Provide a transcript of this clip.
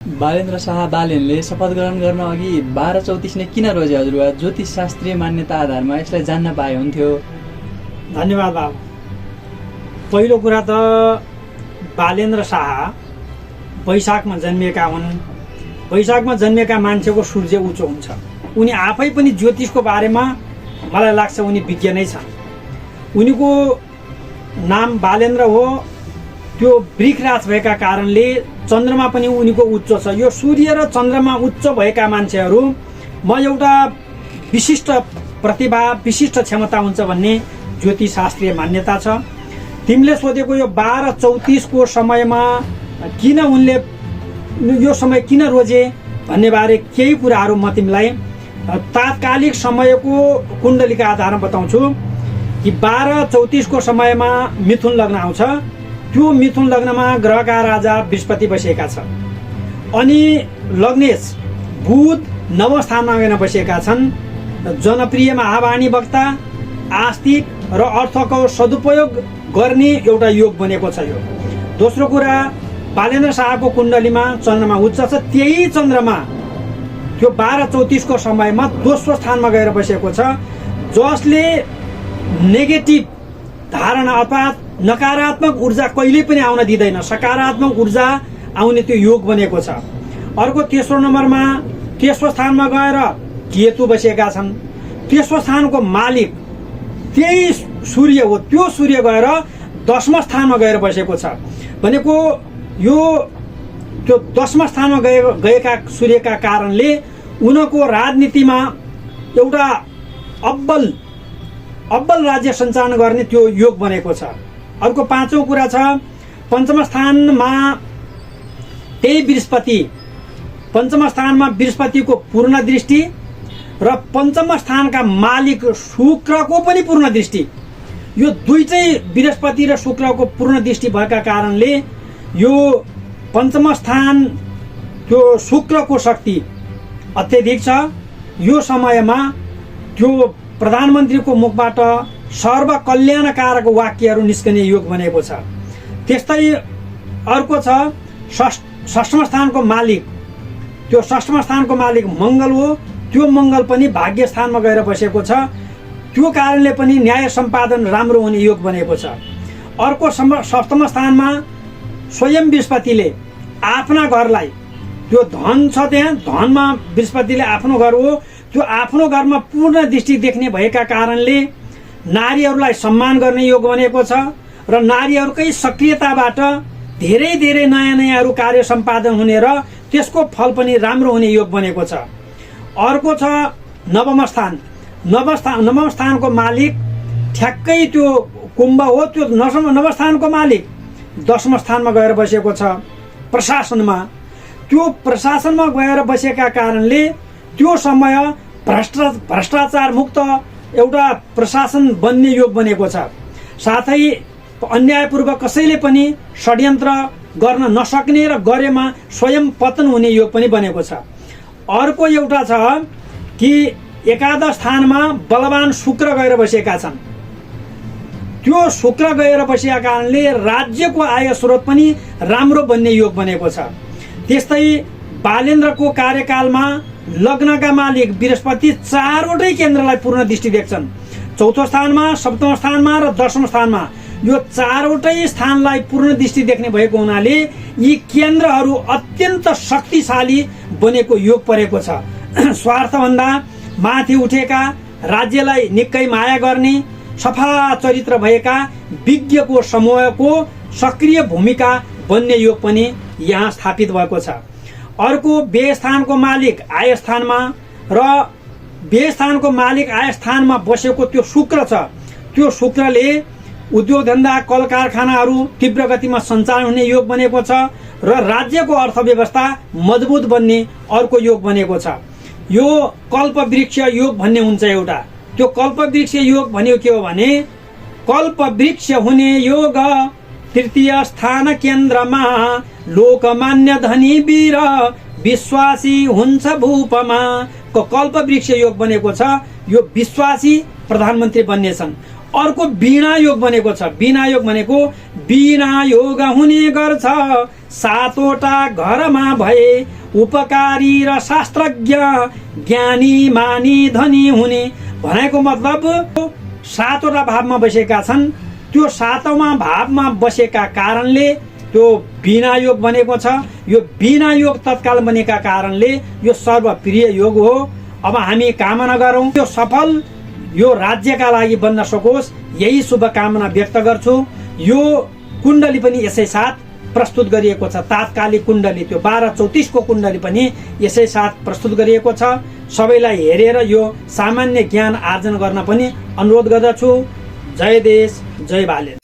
बालेन्द्र शाह बालेनले शपथ ग्रहण गर्न अघि 1234 नै किन रोजे हजुरबा? ज्योतिष शास्त्रीय मान्यता आधारमा यसलाई जान्न पाए हुन्थ्यो। धन्यवाद बाबु। पहिलो कुरा त बालेन्द्र शाह वैशाखमा जन्मिएका हुन्। वैशाखमा जन्मिएका मान्छेको सूर्य उच्च हुन्छ। उनी आफै पनि ज्योतिषको बारेमा मलाई लाग्छ उनी विज्ञ नै छन्। उनीको नाम बालेन्द्र हो। त्यो वृषराज भएका कारणले चन्द्रमा पनि उनीको उच्च छ। यो सूर्य र चन्द्रमा उच्च भएका मान्छेहरू म एउटा विशिष्ट प्रतिभा विशिष्ट क्षमता हुन्छ भन्ने ज्योतिषशास्त्रीय मान्यता छ। तिमीले सोधेको यो 1234 को समयमा किन उनले यो समय किन रोजे भन्ने बारे केही कुराहरू म तिमीलाई तात्कालिक समयको कुण्डलीका आधारमा बताउँछु कि 1234 को समयमा मिथुन लग्न आउँछ। त्यो मिथुन लग्नमा ग्रहका राजा बृहस्पति बसेका छन् अनि लग्नेश बुध नवम स्थानमा गएर बसेका छन्। जनप्रिय महावाणी वक्ता आस्तिक र अर्थको सदुपयोग गर्ने एउटा योग बनेको छ यो। दोस्रो कुरा बालेन्द्र शाहको कुण्डलीमा चन्द्रमा उच्च छ। त्यही चन्द्रमा त्यो 1234 को समयमा दोस्रो स्थानमा गएर बसेको छ जसले नेगेटिभ धारणा अर्थात् नकारात्मक ऊर्जा कहिल्यै पनि आउन दिँदैन। सकारात्मक ऊर्जा आउने त्यो योग बनेको छ। अर्को तेस्रो नम्बरमा तेस्रो स्थानमा गएर केतु बसेका छन्। तेस्रो स्थानको मालिक त्यही सूर्य हो। त्यो सूर्य गएर 10मा स्थानमा गएर बसेको छ भनेको यो त्यो 10मा स्थानमा गएका सूर्यका कारणले उनको राजनीतिमा एउटा अब्बल राज्य सञ्चालन गर्ने त्यो योग बनेको छ। अर्को पाँचौं कुरा छ पञ्चम स्थानमा त्यही बृहस्पति पञ्चम स्थानमा बृहस्पतिको पूर्ण दृष्टि र पञ्चम स्थानका मालिक शुक्रको पनि पूर्ण दृष्टि। यो दुईटै बृहस्पति र शुक्रको पूर्ण दृष्टि भएका कारणले यो पञ्चम स्थान त्यो शुक्रको शक्ति अत्यधिक छ। यो समयमा त्यो प्रधानमन्त्रीको मुखबाट सर्व कल्याणकारक वाक्यहरू निस्कने योग बनेको छ। त्यस्तै अर्को छ षष्ठम स्थानको मालिक त्यो षष्ठम स्थानको मालिक मङ्गल हो। त्यो मङ्गल पनि भाग्य स्थानमा गएर बसेको छ। त्यो कारणले पनि न्याय सम्पादन राम्रो हुने योग बनेको छ। अर्को सप्तम स्थानमा स्वयं बृहस्पतिले आफ्ना घरलाई त्यो धन छ त्यहाँ धनमा बृहस्पतिले आफ्नो घर हो। त्यो आफ्नो घरमा पूर्ण दृष्टि देख्ने भएका कारणले नारीहरूलाई सम्मान गर्ने योग बनेको छ र नारीहरूकै सक्रियताबाट धेरै धेरै नयाँ नयाँहरू कार्य सम्पादन हुने र त्यसको फल पनि राम्रो हुने योग बनेको छ। अर्को छ नवम स्थान। नवम स्थानको मालिक ठ्याक्कै त्यो कुम्भ हो। त्यो नवम स्थानको मालिक 10मा स्थानमा गएर बसेको छ प्रशासनमा। त्यो प्रशासनमा गएर बसेका कारणले त्यो समय भ्रष्टाचार मुक्त एउटा प्रशासन बन्ने योग बनेको छ। साथै अन्यायपूर्वक कसैले पनि षड्यन्त्र गर्न नसक्ने र गरेमा स्वयं पतन हुने योग पनि बनेको छ। अर्को एउटा छ कि एकादश स्थानमा बलवान शुक्र गएर बसेका छन्। त्यो शुक्र गएर बसेका कारणले राज्यको आय स्रोत पनि राम्रो बन्ने योग बनेको छ। त्यस्तै बालेन्द्रको कार्यकालमा लग्नका मालिक बृहस्पति 4वटै केन्द्रलाई पूर्ण दृष्टि देख्छन्। चौथो स्थानमा सप्तम स्थानमा र 10औं स्थानमा यो 4वटै स्थानलाई पूर्ण दृष्टि देख्ने भएको हुनाले यी केन्द्रहरू अत्यन्त शक्तिशाली बनेको योग परेको छ। स्वार्थभन्दा माथि उठेका राज्यलाई निकै माया गर्ने सफा चरित्र भएका विज्ञको समूहको सक्रिय भूमिका बन्ने योग पनि यहाँ स्थापित भएको छ। अर्को व्यय स्थानको मालिक आय स्थानमा र व्यय स्थानको मालिक आय स्थानमा बसेको त्यो शुक्र छ। त्यो शुक्रले उद्योग धन्दा कल कारखानाहरू तीव्र गतिमा सञ्चालन हुने योग बनेको छ र राज्यको अर्थव्यवस्था मजबुत बन्ने अर्को योग बनेको छ। यो कल्पवृक्ष योग भन्ने हुन्छ एउटा। त्यो कल्पवृक्ष योग भनेको के हो भने कल्पवृक्ष हुने योग तृतीय स्थान केन्द्रमा लोकमान्य धनी वीर विश्वासी हुन्छ भूपमा को कल्पवृक्ष योग बनेको छ। यो विश्वासी प्रधानमन्त्री बन्नेछन्। अर्को वीणा योग बनेको छ। वीणा योग भनेको वीणा योग हुने गर्छ सातवटा घरमा भए उपकारी र शास्त्रज्ञ ज्ञानी मानी धनी हुने भनेको मतलब सातवटा भावमा बसेका छन्। त्यो सातौँमा भावमा बसेका कारणले त्यो वीणा योग बनेको छ। यो वीणा योग तत्काल बनेका कारणले यो सर्वप्रिय योग हो। अब हामी कामना गरौँ यो सफल यो राज्यका लागि बन्न सकोस्, यही शुभकामना व्यक्त गर्छु। यो कुण्डली पनि यसै साथ प्रस्तुत गरिएको छ। तात्कालिक कुण्डली त्यो 1234 को कुण्डली पनि यसै साथ प्रस्तुत गरिएको छ। सबैलाई हेरेर यो सामान्य ज्ञान आर्जन गर्न पनि अनुरोध गर्दछु। जय देश, जय बालेन्द्र।